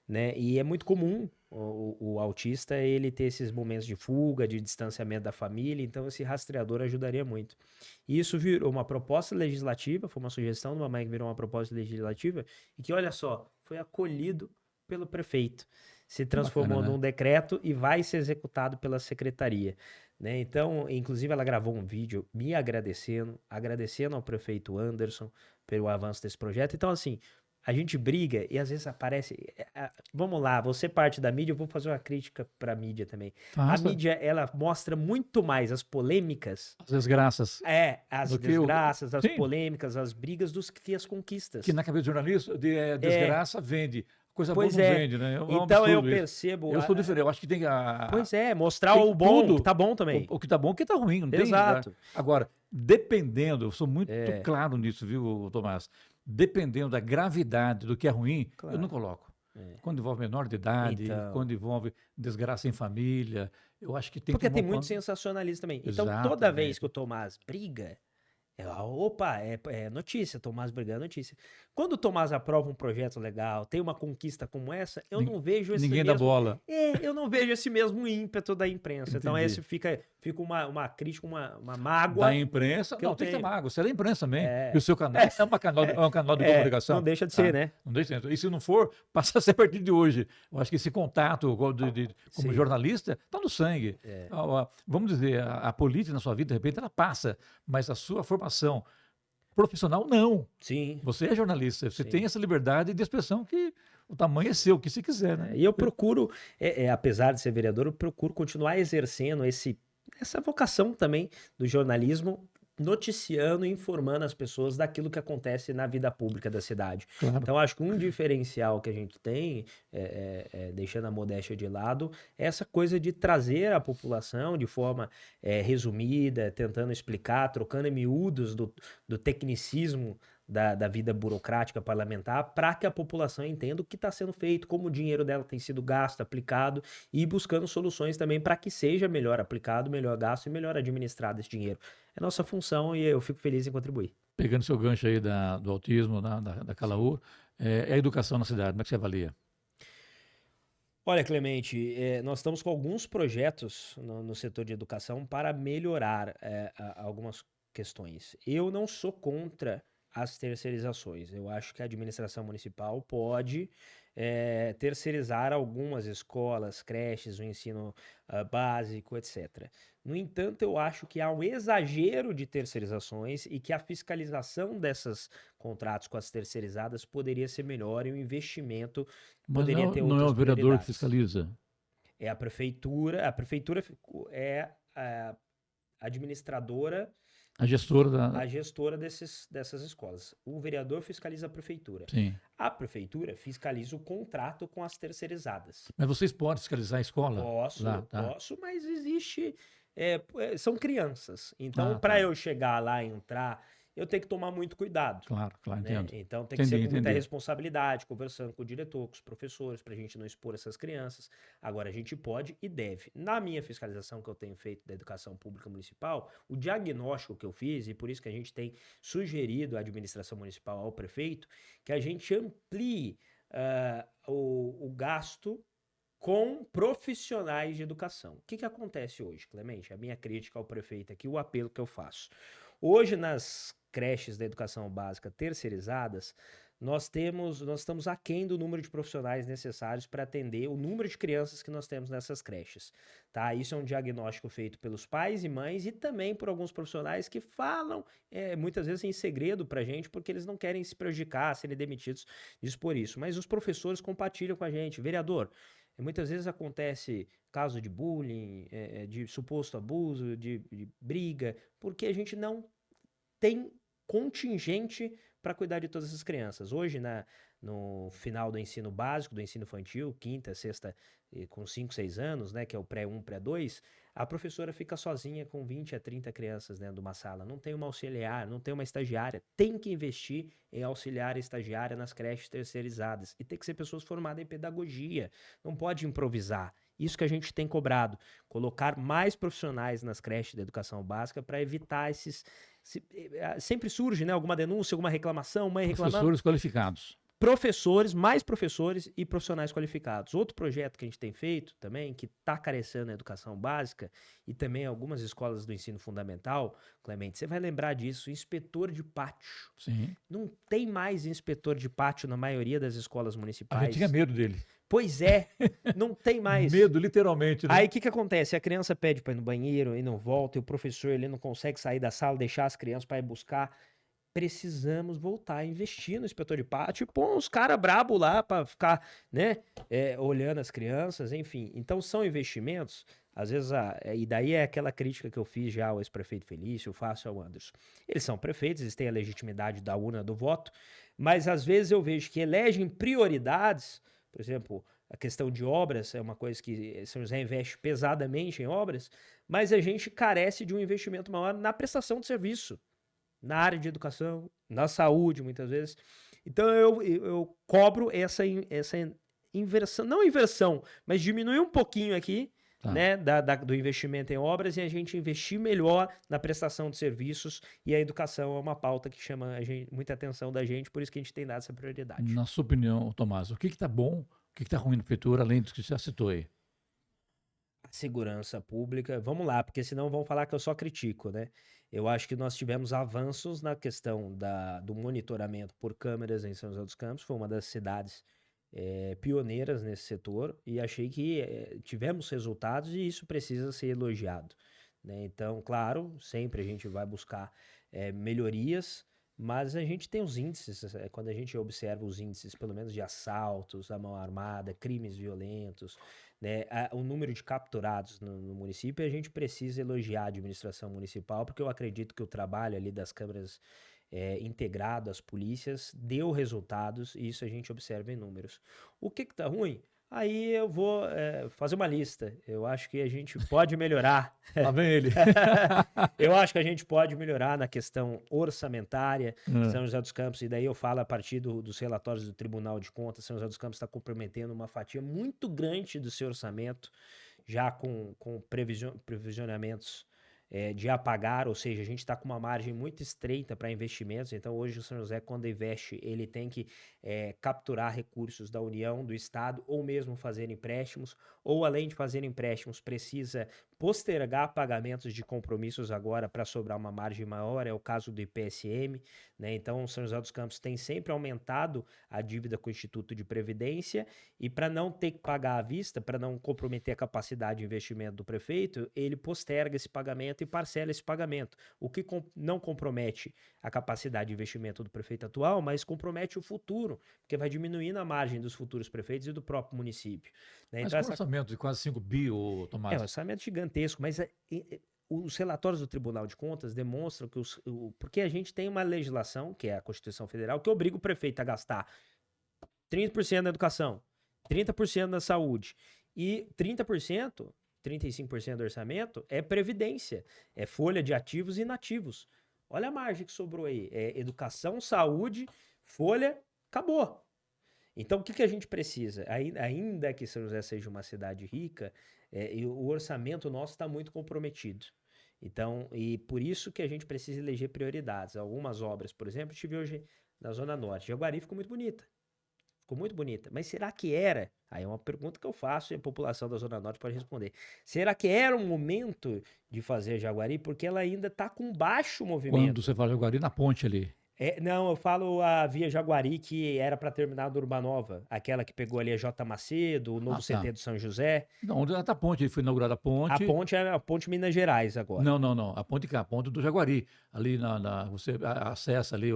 Né? E é muito comum o autista ele ter esses momentos de fuga, de distanciamento da família, então esse rastreador ajudaria muito. E isso virou uma proposta legislativa, foi uma sugestão de uma mãe que virou uma proposta legislativa, e que, olha só, foi acolhido pelo prefeito. Se transformou Bacana, né? num decreto e vai ser executado pela secretaria. Né? Então, inclusive, ela gravou um vídeo me agradecendo ao prefeito Anderson pelo avanço desse projeto. Então, assim, a gente briga e às vezes aparece. Vamos lá, você parte da mídia, eu vou fazer uma crítica para a mídia também. Faça. A mídia, ela mostra muito mais as polêmicas. As desgraças. As polêmicas, as brigas dos que as conquistas. Que na cabeça do jornalista, desgraça vende. Coisa boa Pois não é. vende, né? É um Então eu absurdo isso. percebo. Eu sou diferente. Eu acho que tem Pois é, mostrar tem o bom, tudo. que tá bom também. O que tá bom e o que tá ruim. Não tem. Exato. Agora, dependendo, eu sou muito É, claro nisso, viu, Tomás? Dependendo da gravidade do que é ruim, eu não claro. coloco. É. Quando envolve menor de idade, Então. quando envolve desgraça em família, eu acho que tem que Porque tem tomar um muito ponto. sensacionalismo também. Então, toda vez Exatamente. que o Tomás briga, opa, é notícia, Tomás brigando é notícia. Quando o Tomás aprova um projeto legal, tem uma conquista como essa, eu Nin- não vejo esse Ninguém dá mesmo. bola. Eu não vejo esse mesmo ímpeto da imprensa. Então, Entendi. esse fica uma crítica, uma Da mágoa imprensa, que não, eu tem que ter tenho. mágoa. Você é da imprensa também. E É, o seu canal é um canal de não comunicação. deixa de ser, Tá? né? Não deixa, e se não for, passa a ser a partir de hoje. Eu acho que esse contato como Sim. jornalista está no sangue. É. Vamos dizer, a política na sua vida, de repente, ela passa, mas a sua formação profissional, não. Sim. Você é jornalista, você Sim. tem essa liberdade de expressão que o tamanho é seu, o que se quiser, né? E eu procuro, apesar de ser vereador, eu procuro continuar exercendo essa vocação também do jornalismo, noticiando e informando as pessoas daquilo que acontece na vida pública da cidade. Claro. Então, acho que um diferencial que a gente tem, deixando a modéstia de lado, é essa coisa de trazer a população de forma resumida, tentando explicar, trocando em miúdos do tecnicismo da vida burocrática parlamentar, para que a população entenda o que está sendo feito, como o dinheiro dela tem sido gasto, aplicado, e buscando soluções também para que seja melhor aplicado, melhor gasto e melhor administrado esse dinheiro. É nossa função e eu fico feliz em contribuir. Pegando seu gancho aí do autismo, da Calaú, a educação na cidade, como é que você avalia? Olha, Clemente, nós estamos com alguns projetos no setor de educação para melhorar algumas questões. Eu não sou contra as terceirizações. Eu acho que a administração municipal pode terceirizar algumas escolas, creches, o ensino básico, etc. No entanto, eu acho que há um exagero de terceirizações e que a fiscalização desses contratos com as terceirizadas poderia ser melhor e o investimento Mas poderia ter não é o outras vereador que prioridades. fiscaliza. É a prefeitura é a administradora, A gestora a gestora dessas escolas. O vereador fiscaliza a prefeitura. Sim. A prefeitura fiscaliza o contrato com as terceirizadas. Mas vocês podem fiscalizar a escola? Posso, Lá, tá. posso, mas existe. São crianças. Então, Ah, para tá. eu chegar lá e entrar, eu tenho que tomar muito cuidado. Claro, Né? entendo. Então tem que ser com muita Entendi. responsabilidade, conversando com o diretor, com os professores, para a gente não expor essas crianças. Agora, a gente pode e deve. Na minha fiscalização que eu tenho feito da educação pública municipal, o diagnóstico que eu fiz, e por isso que a gente tem sugerido à administração municipal, ao prefeito, que a gente amplie o gasto com profissionais de educação. O que acontece hoje, Clemente? A minha crítica ao prefeito aqui, o apelo que eu faço. Hoje, nas creches da educação básica terceirizadas, nós estamos aquém do número de profissionais necessários para atender o número de crianças que nós temos nessas creches. Tá? Isso é um diagnóstico feito pelos pais e mães e também por alguns profissionais que falam muitas vezes em segredo para a gente, porque eles não querem se prejudicar, serem demitidos disso por isso. Mas os professores compartilham com a gente, vereador. Muitas vezes acontece caso de bullying, de suposto abuso, de briga, porque a gente não tem contingente para cuidar de todas essas crianças. Hoje, no final do ensino básico, do ensino infantil, quinta, sexta, com 5, 6 anos, né, que é o pré-1, pré-2, a professora fica sozinha com 20 a 30 crianças dentro de uma sala. Não tem uma auxiliar, não tem uma estagiária. Tem que investir em auxiliar e estagiária nas creches terceirizadas. E tem que ser pessoas formadas em pedagogia. Não pode improvisar. Isso que a gente tem cobrado. Colocar mais profissionais nas creches da educação básica para evitar sempre surge, né, alguma denúncia, alguma reclamação, mãe reclamando. Professores qualificados. Mais professores e profissionais qualificados. Outro projeto que a gente tem feito também, que está carecendo a educação básica e também algumas escolas do ensino fundamental, Clemente, você vai lembrar disso, inspetor de pátio. Sim. Não tem mais inspetor de pátio na maioria das escolas municipais. A gente tinha medo dele. Pois é, não tem mais. Medo, literalmente. Né? Aí o que acontece? A criança pede para ir no banheiro e não volta, e o professor ele não consegue sair da sala, deixar as crianças para ir buscar. Precisamos voltar a investir no inspetor de pátio e pôr uns caras brabo lá para ficar, né, olhando as crianças, enfim. Então são investimentos, às vezes, e daí é aquela crítica que eu fiz já ao ex-prefeito Felício, eu faço ao Anderson. Eles são prefeitos, eles têm a legitimidade da urna do voto, mas às vezes eu vejo que elegem prioridades por exemplo, a questão de obras é uma coisa que São José investe pesadamente em obras, mas a gente carece de um investimento maior na prestação de serviço, na área de educação, na saúde, muitas vezes. Então eu cobro essa inversão, não inversão, mas diminuir um pouquinho aqui, Tá. né, do investimento em obras e a gente investir melhor na prestação de serviços, e a educação é uma pauta que chama muita atenção da gente, por isso que a gente tem dado essa prioridade. Na sua opinião, Tomás, o que está bom, o que está ruim na prefeitura, além do que você já citou aí? Segurança pública, vamos lá, porque senão vão falar que eu só critico, né? Eu acho que nós tivemos avanços na questão do monitoramento por câmeras em São José dos Campos, foi uma das cidades pioneiras nesse setor, e achei que tivemos resultados e isso precisa ser elogiado, né? Então, claro, sempre a gente vai buscar melhorias, mas a gente tem os índices, quando a gente observa os índices, pelo menos de assaltos, a mão armada, crimes violentos, né, o número de capturados no município, a gente precisa elogiar a administração municipal, porque eu acredito que o trabalho ali das câmeras integrado às polícias deu resultados, e isso a gente observa em números. O que tá ruim? Aí eu vou fazer uma lista. Eu acho que a gente pode melhorar. Lá vem ele. Eu acho que a gente pode melhorar na questão orçamentária. É. São José dos Campos, e daí eu falo a partir dos relatórios do Tribunal de Contas, São José dos Campos está comprometendo uma fatia muito grande do seu orçamento, já com previsionamentos de apagar, ou seja, a gente está com uma margem muito estreita para investimentos. Então hoje o São José, quando investe, ele tem que capturar recursos da União, do Estado, ou mesmo fazer empréstimos, ou além de fazer empréstimos, precisa postergar pagamentos de compromissos agora para sobrar uma margem maior, é o caso do IPSM, né? Então o São José dos Campos tem sempre aumentado a dívida com o Instituto de Previdência, e para não ter que pagar à vista, para não comprometer a capacidade de investimento do prefeito, ele posterga esse pagamento e parcela esse pagamento, o que não compromete a capacidade de investimento do prefeito atual, mas compromete o futuro, porque vai diminuindo a margem dos futuros prefeitos e do próprio município, né? Mas Então, com um orçamento de quase 5 bi, Tomás. um orçamento gigantesco, mas os relatórios do Tribunal de Contas demonstram que porque a gente tem uma legislação, que é a Constituição Federal, que obriga o prefeito a gastar 30% na educação, 30% na saúde e 35% do orçamento é previdência, é folha de ativos e inativos. Olha a margem que sobrou aí, educação, saúde, folha, acabou. Então, o que a gente precisa? Ainda que São José seja uma cidade rica, o orçamento nosso está muito comprometido. Então, e por isso que a gente precisa eleger prioridades. Algumas obras, por exemplo, eu estive hoje na Zona Norte. Jaguari ficou muito bonita. Ficou muito bonita. Mas será que era? Aí é uma pergunta que eu faço e a população da Zona Norte pode responder. Será que era um momento de fazer Jaguari? Porque ela ainda está com baixo movimento. Quando você fala Jaguari, na ponte ali. Não, eu falo a Via Jaguari, que era para terminar do Urbanova, aquela que pegou ali a J. Macedo, o novo CT do São José. Não, onde está a ponte? Foi inaugurada a ponte. A ponte é a ponte Minas Gerais agora. Não. A ponte cá, a ponte do Jaguari. Ali você acessa ali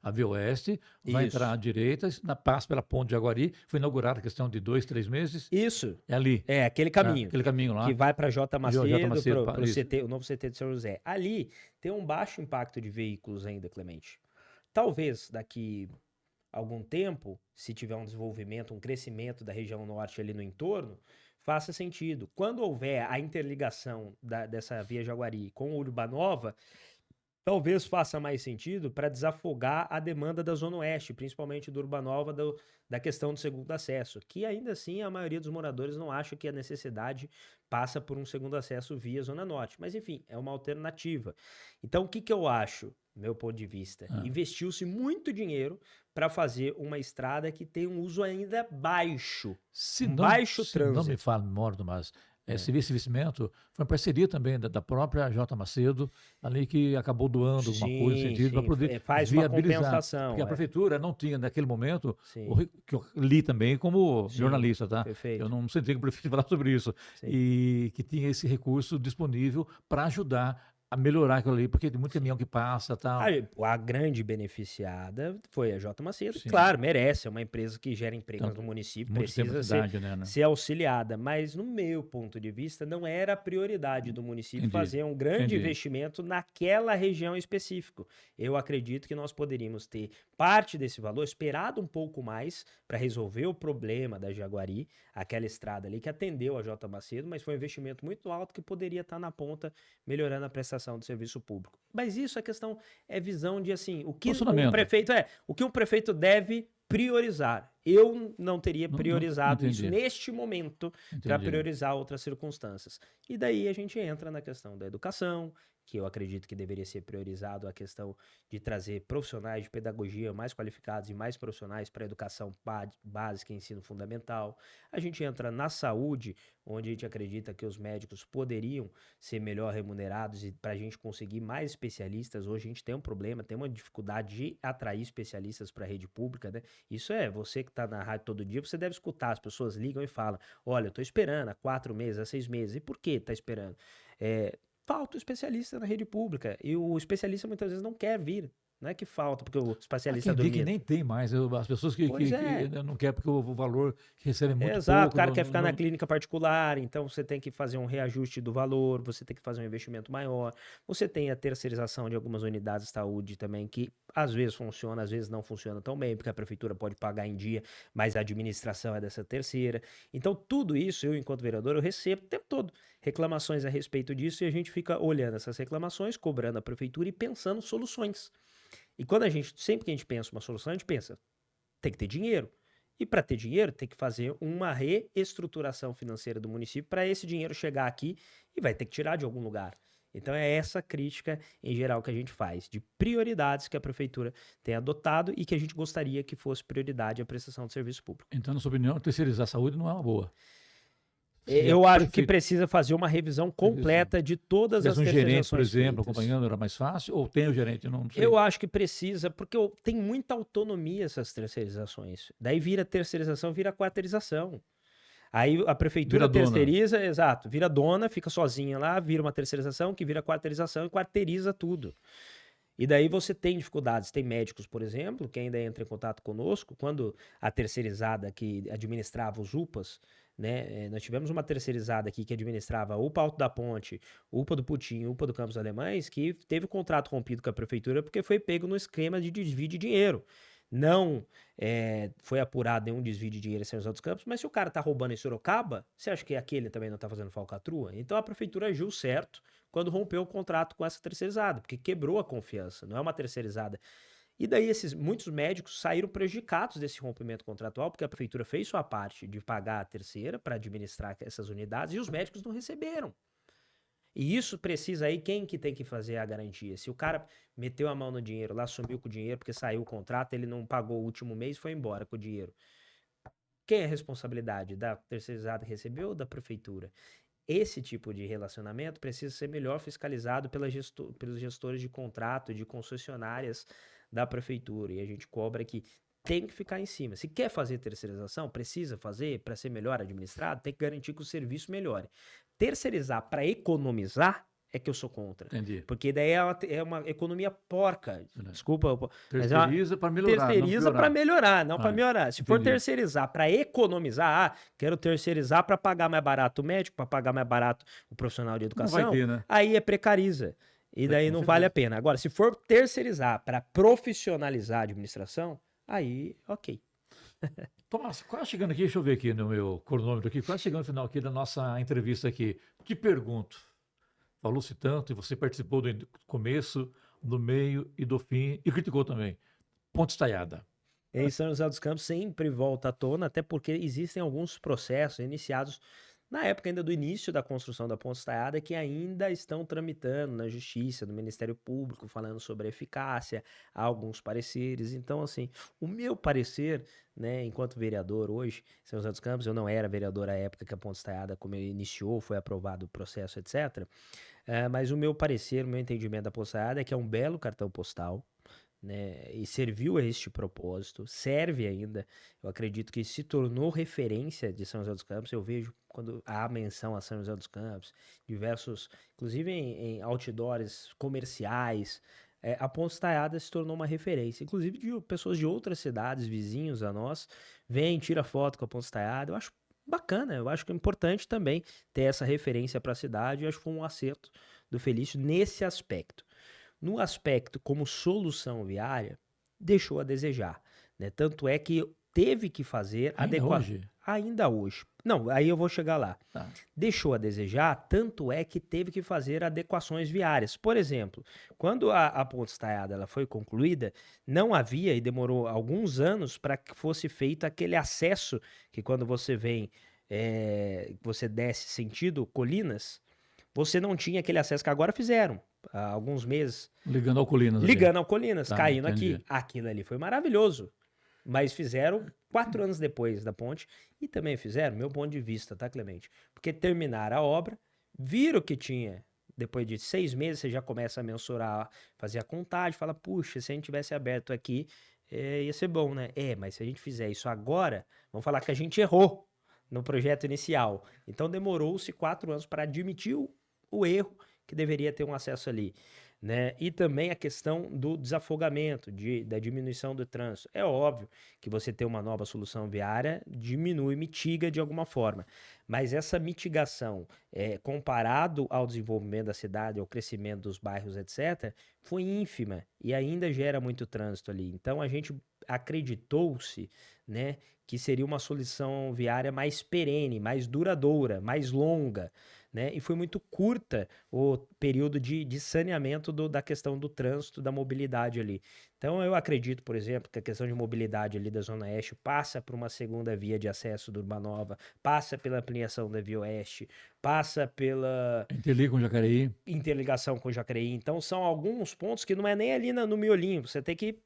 a Via Oeste, vai entrar à direita, passa pela ponte do Jaguari. Foi inaugurada a questão de 2, 3 meses. Isso. É ali. É, aquele caminho. Aquele caminho lá. Que vai para J. Macedo, para o CT, o novo CT de São José. Ali tem um baixo impacto de veículos ainda, Clemente. Talvez daqui a algum tempo, se tiver um desenvolvimento, um crescimento da região norte ali no entorno, faça sentido. Quando houver a interligação dessa Via Jaguari com o Urbanova, talvez faça mais sentido para desafogar a demanda da Zona Oeste, principalmente do Urbanova, da questão do segundo acesso, que ainda assim a maioria dos moradores não acha que a necessidade passa por um segundo acesso via Zona Norte. Mas enfim, é uma alternativa. Então o que eu acho? Meu ponto de vista, investiu-se muito dinheiro para fazer uma estrada que tem um uso ainda baixo, baixo trânsito. Não me fala, Mordo, mas esse investimento foi uma parceria também da própria J. Macedo, ali que acabou doando alguma coisa no sentido para poder faz viabilizar. Uma compensação. Porque a prefeitura não tinha, naquele momento, que eu li também como jornalista, tá? Perfeito. Eu não sentei com o prefeito falar sobre isso. Sim. E que tinha esse recurso disponível para ajudar a melhorar aquilo ali, porque tem muito caminhão que passa, tal. A grande beneficiada foi a J. Macedo. Sim. Claro, merece, é uma empresa que gera empregos Tanto- no município, Muito tempo precisa na cidade, né? ser auxiliada. Mas, no meu ponto de vista, não era a prioridade do município Entendi, fazer um grande entendi. investimento naquela região específica. Eu acredito que nós poderíamos ter parte desse valor, esperado um pouco mais para resolver o problema da Jaguari, aquela estrada ali que atendeu a J. Macedo, mas foi um investimento muito alto que poderia estar na ponta melhorando a prestação do serviço público. Mas isso a questão é visão de assim, o que Posicionamento. o que um prefeito deve priorizar. Eu não teria Não priorizado isso entendi, neste momento para entendi. priorizar outras circunstâncias. E daí a gente entra na questão da educação, que eu acredito que deveria ser priorizado a questão de trazer profissionais de pedagogia mais qualificados e mais profissionais para a educação básica e ensino fundamental. A gente entra na saúde, onde a gente acredita que os médicos poderiam ser melhor remunerados e para a gente conseguir mais especialistas. Hoje a gente tem um problema, tem uma dificuldade de atrair especialistas para a rede pública, né? Isso você que está na rádio todo dia, você deve escutar, as pessoas ligam e falam, olha, eu estou esperando há 4 meses, há 6 meses. E por que está esperando? Falta o especialista na rede pública e o especialista muitas vezes não quer vir. Não é que falta, porque o Há especialista quem diga que dormindo. nem tem mais. As pessoas Pois é. não querem porque o valor que recebem é muito Exato, pouco. o cara quer ficar na clínica particular, então você tem que fazer um reajuste do valor, você tem que fazer um investimento maior. Você tem a terceirização de algumas unidades de saúde também, que às vezes funciona, às vezes não funciona tão bem, porque a prefeitura pode pagar em dia, mas a administração é dessa terceira. Então, tudo isso, eu, enquanto vereador, eu recebo o tempo todo reclamações a respeito disso e a gente fica olhando essas reclamações, cobrando a prefeitura e pensando soluções. E sempre que a gente pensa uma solução, a gente pensa, tem que ter dinheiro. E para ter dinheiro, tem que fazer uma reestruturação financeira do município para esse dinheiro chegar aqui e vai ter que tirar de algum lugar. Então é essa crítica em geral que a gente faz, de prioridades que a prefeitura tem adotado e que a gente gostaria que fosse prioridade a prestação de serviço público. Então, na sua opinião, terceirizar a saúde não é uma boa. Eu acho que precisa fazer uma revisão completa de todas as um gerente, por terceirizações exemplo, feitas. acompanhando, era mais fácil? Ou tem o gerente? Não sei. Eu acho que precisa, porque tem muita autonomia essas terceirizações. Daí vira terceirização, vira quarteirização. Aí a prefeitura Vira dona. terceiriza, exato, vira dona, fica sozinha lá, vira uma terceirização que vira quarteirização e quarteiriza tudo. E daí você tem dificuldades. Tem médicos, por exemplo, que ainda entram em contato conosco, quando a terceirizada que administrava os UPAs, né? Nós tivemos uma terceirizada aqui que administrava UPA Alto da Ponte, UPA do Putim, UPA do Campos Alemães, que teve o contrato rompido com a prefeitura porque foi pego no esquema de desvio de dinheiro. Não foi apurado nenhum desvio de dinheiro em São José dos Campos, mas se o cara tá roubando em Sorocaba, você acha que aquele também não tá fazendo falcatrua? Então a prefeitura agiu certo quando rompeu o contrato com essa terceirizada, porque quebrou a confiança, não é uma terceirizada. E daí muitos médicos saíram prejudicados desse rompimento contratual, porque a prefeitura fez sua parte de pagar a terceira para administrar essas unidades e os médicos não receberam. E isso precisa aí, quem que tem que fazer a garantia? Se o cara meteu a mão no dinheiro lá, sumiu com o dinheiro porque saiu o contrato, ele não pagou o último mês e foi embora com o dinheiro. Quem é a responsabilidade? Da terceirizada que recebeu ou da prefeitura? Esse tipo de relacionamento precisa ser melhor fiscalizado pelos gestores de contrato, de concessionárias da prefeitura. E a gente cobra que tem que ficar em cima. Se quer fazer terceirização, precisa fazer para ser melhor administrado, tem que garantir que o serviço melhore. Terceirizar para economizar é que eu sou contra. Entendi. Porque daí é uma economia porca. Desculpa. Terceiriza para melhorar. Terceiriza para melhorar, não para melhorar. Se for entendi. terceirizar para economizar, quero terceirizar para pagar mais barato o médico, para pagar mais barato o profissional de educação, Não vai ter, né? aí precariza. E daí não vale a pena. Agora, se for terceirizar para profissionalizar a administração, aí, ok. Tomás, quase chegando aqui, deixa eu ver aqui no meu cronômetro aqui, quase chegando no final aqui da nossa entrevista aqui. Te pergunto, falou-se tanto e você participou do começo, do meio e do fim e criticou também. Ponte Estaiada. Em São José dos Campos sempre volta à tona, até porque existem alguns processos iniciados na época ainda do início da construção da ponte estaiada que ainda estão tramitando na Justiça, no Ministério Público, falando sobre a eficácia, há alguns pareceres. Então, assim, o meu parecer, né, enquanto vereador hoje, em São José dos Campos, eu não era vereador à época que a ponte estaiada como iniciou, foi aprovado o processo, etc. Mas o meu parecer, o meu entendimento da ponte estaiada é que é um belo cartão postal, né, e serviu a este propósito, serve ainda. Eu acredito que se tornou referência de São José dos Campos. Eu vejo quando há menção a São José dos Campos, diversos, inclusive em outdoors comerciais, a Ponte Estaiada se tornou uma referência. Inclusive pessoas de outras cidades, vizinhos a nós, vêm, tira foto com a Ponte Estaiada. Eu acho bacana, eu acho que é importante também ter essa referência para a cidade. Eu acho que foi um acerto do Felício nesse aspecto. No aspecto como solução viária, deixou a desejar, né? Tanto é que teve que fazer Ainda hoje? ainda hoje. Não, aí eu vou chegar lá. Tá. Deixou a desejar, tanto é que teve que fazer adequações viárias. Por exemplo, quando a Ponte Estaiada ela foi concluída, não havia e demorou alguns anos para que fosse feito aquele acesso que quando você vem, você desce sentido Colinas, você não tinha aquele acesso que agora fizeram há alguns meses. Ligando ao Colinas ali. Ligando ao Colinas, Tá, caindo entendi. aqui. Aquilo ali foi maravilhoso. Mas fizeram 4 anos depois da ponte. E também fizeram, meu ponto de vista, tá, Clemente? Porque terminaram a obra, viram que tinha. Depois de 6 meses, você já começa a mensurar, fazer a contagem, fala, puxa, se a gente tivesse aberto aqui, ia ser bom, né? Mas se a gente fizer isso agora, vamos falar que a gente errou no projeto inicial. Então demorou-se 4 anos para admitir o erro que deveria ter um acesso ali, né? E também a questão do desafogamento, da diminuição do trânsito. É óbvio que você ter uma nova solução viária diminui, mitiga de alguma forma, mas essa mitigação, comparado ao desenvolvimento da cidade, ao crescimento dos bairros, etc., foi ínfima e ainda gera muito trânsito ali. Então a gente acreditou-se, né, que seria uma solução viária mais perene, mais duradoura, mais longa, né? E foi muito curta o período de saneamento da questão do trânsito, da mobilidade ali. Então eu acredito, por exemplo, que a questão de mobilidade ali da Zona Oeste passa por uma segunda via de acesso do Urbanova, passa pela ampliação da Via Oeste, passa pela Interliga com Jacareí. interligação com Jacareí. Então são alguns pontos que não é nem ali no miolinho, você tem que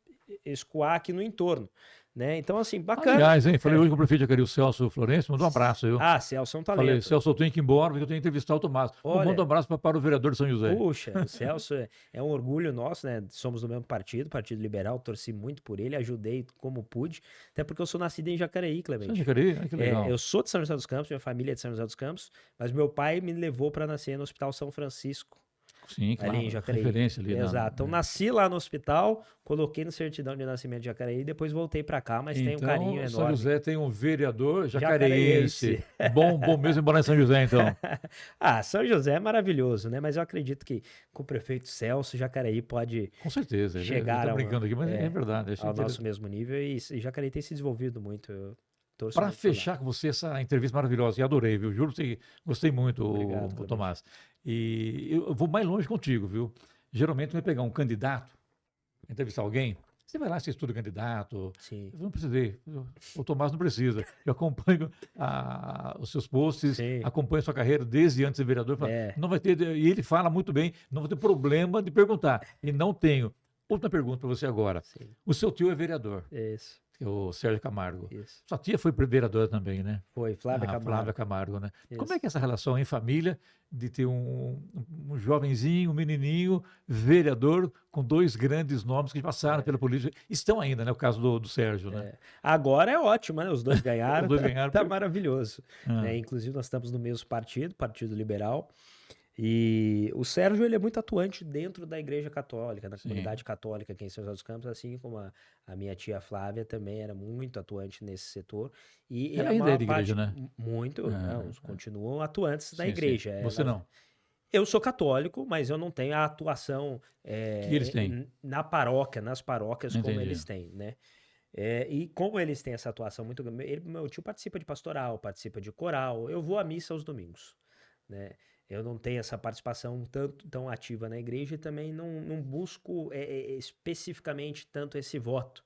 escoar aqui no entorno, né? Então assim, bacana. Aliás, hein, falei hoje com o prefeito de Jacareí, o Celso Florencio, mandou um abraço, viu? Celso é um talento. Falei, Celso, eu tenho que ir embora porque eu tenho que entrevistar o Tomás. Olha, manda um abraço para o vereador de São José. Puxa, o Celso é um orgulho nosso, né? Somos do mesmo partido, Partido Liberal, torci muito por ele, ajudei como pude, até porque eu sou nascido em Jacareí, Clemente. Você é Jacareí? Ai, que legal. Eu sou de São José dos Campos, minha família é de São José dos Campos, mas meu pai me levou para nascer no Hospital São Francisco. Sim, claro, ali em Jacareí. referência ali. Exato. Então nasci lá no hospital, coloquei no certidão de nascimento de Jacareí e depois voltei para cá, mas tem um carinho enorme. São José tem um vereador jacareiense. Bom mesmo morar em São José, então. São José é maravilhoso, né? Mas eu acredito que com o prefeito Celso, Jacareí pode com certeza, chegar brincando aqui, mas é verdade. Ao nosso mesmo nível e Jacareí tem se desenvolvido muito. Para fechar com você essa entrevista maravilhosa, e adorei, viu? Juro que gostei muito, Obrigado, Tomás. E eu vou mais longe contigo, viu? Geralmente, vai pegar um candidato, entrevistar alguém, você vai lá, você estuda o candidato. Sim. Eu não precisei, o Tomás não precisa. Eu acompanho os seus posts, acompanho a sua carreira desde antes de vereador. Não vai ter, e ele fala muito bem, não vai ter problema de perguntar. E não tenho. Outra pergunta para você agora. Sim. O seu tio é vereador. Isso. O Sérgio Camargo. Isso. Sua tia foi vereadora também, né? Foi, Flávia Camargo. Flávia Camargo, né? Isso. Como é que é essa relação em família de ter um jovenzinho, um menininho, vereador, com 2 grandes nomes que passaram pela política? Estão ainda, né? O caso do Sérgio, né? Agora é ótimo, né? Os dois ganharam. Os dois ganharam. Tá maravilhoso. Inclusive, nós estamos no mesmo Partido Liberal. E o Sérgio, ele é muito atuante dentro da Igreja Católica, da comunidade católica aqui em São José dos Campos, assim como a minha tia Flávia também era muito atuante nesse setor. E ela ainda é de igreja, né? Muito, continuam atuantes na igreja. Sim. Você não? Eu sou católico, mas eu não tenho a atuação que eles têm? na paróquia, nas paróquias como eles têm, né? E como eles têm essa atuação muito grande, meu tio participa de pastoral, participa de coral, eu vou à missa aos domingos, né? Eu não tenho essa participação tão ativa na igreja e também não busco especificamente tanto esse voto,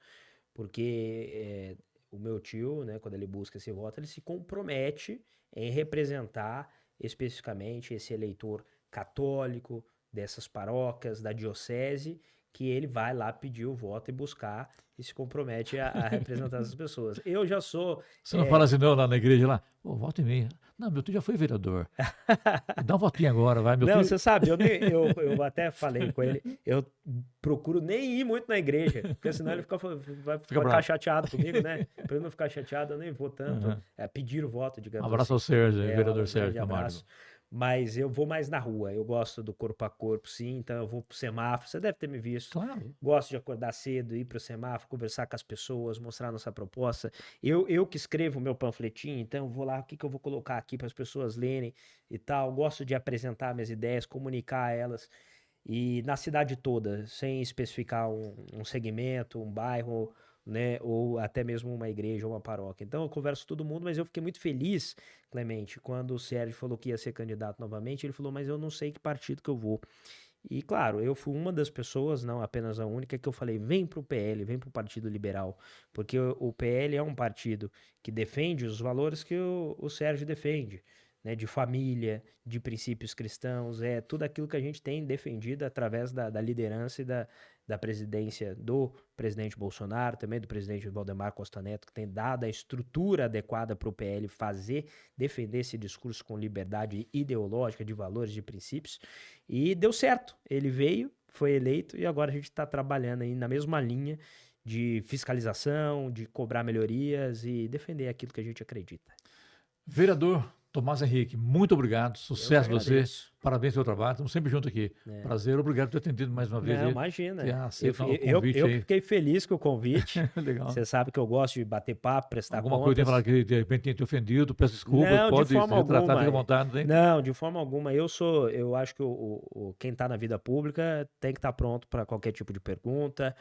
porque o meu tio, né, quando ele busca esse voto, ele se compromete em representar especificamente esse eleitor católico dessas paróquias, da diocese, que ele vai lá pedir o voto e buscar e se compromete a representar essas pessoas. Eu já sou... Você não fala assim, não, lá na igreja, lá, pô, voto em mim. Não, meu tio já foi vereador. Dá um votinho agora, vai, meu Não, tio. você sabe, eu até falei com ele, eu procuro nem ir muito na igreja, porque senão ele vai ficar bravo. chateado comigo, né? Para ele não ficar chateado, eu nem vou tanto Uhum. pedir o voto, Um digamos abraço ao assim. Sérgio, Um vereador grande Sérgio Camargo. abraço. Mas eu vou mais na rua, eu gosto do corpo a corpo, sim, então eu vou pro semáforo, você deve ter me visto. Claro. Gosto de acordar cedo, ir pro semáforo, conversar com as pessoas, mostrar nossa proposta. Eu que escrevo o meu panfletinho, então eu vou lá, o que eu vou colocar aqui para as pessoas lerem e tal. Gosto de apresentar minhas ideias, comunicar elas. E na cidade toda, sem especificar um segmento, um bairro, né, ou até mesmo uma igreja ou uma paróquia. Então eu converso com todo mundo, mas eu fiquei muito feliz, Clemente, quando o Sérgio falou que ia ser candidato novamente, ele falou, mas eu não sei que partido que eu vou. E claro, eu fui uma das pessoas, não apenas a única, que eu falei, vem pro PL, vem pro Partido Liberal, porque o PL é um partido que defende os valores que o Sérgio defende, né, de família, de princípios cristãos, é tudo aquilo que a gente tem defendido através da liderança e da presidência do presidente Bolsonaro, também do presidente Valdemar Costa Neto, que tem dado a estrutura adequada para o PL defender esse discurso com liberdade ideológica, de valores, de princípios, e deu certo. Ele veio, foi eleito, e agora a gente está trabalhando aí na mesma linha de fiscalização, de cobrar melhorias e defender aquilo que a gente acredita. Vereador Tomás Henrique, muito obrigado, sucesso a você, agradeço. parabéns pelo trabalho, estamos sempre juntos aqui. Prazer, obrigado por ter atendido mais uma vez. Não, aí, imagina. ter aceito o Eu convite aí. fiquei feliz com o convite. Legal. Você sabe que eu gosto de bater papo, prestar Alguma contas. coisa tem que falar que de repente tenha te ofendido, peço desculpa, Não, de pode forma se retratar, alguma. fica à vontade. Hein? Não, de forma alguma. Eu acho que quem está na vida pública tem que estar pronto para qualquer tipo de pergunta,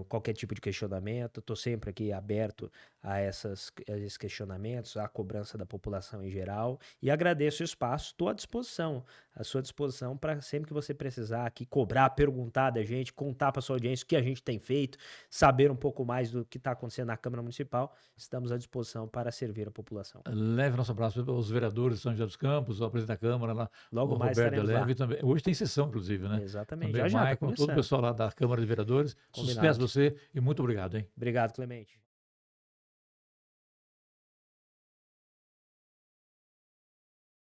qualquer tipo de questionamento. Estou sempre aqui aberto a esses questionamentos, à cobrança da população em geral. E agradeço o espaço, estou à sua disposição para sempre que você precisar aqui cobrar, perguntar da gente, contar para sua audiência o que a gente tem feito, saber um pouco mais do que está acontecendo na Câmara Municipal. Estamos à disposição para servir a população. Leve nosso abraço aos vereadores de São José dos Campos, ao presidente da Câmara, lá, Logo o mais Roberto estaremos Leve lá. também. Hoje tem sessão, inclusive, né? Exatamente. Também Já o tá Maicon, todo o começando. pessoal lá da Câmara de Vereadores. Combinado. Sucesso a você e muito obrigado, hein? Obrigado, Clemente.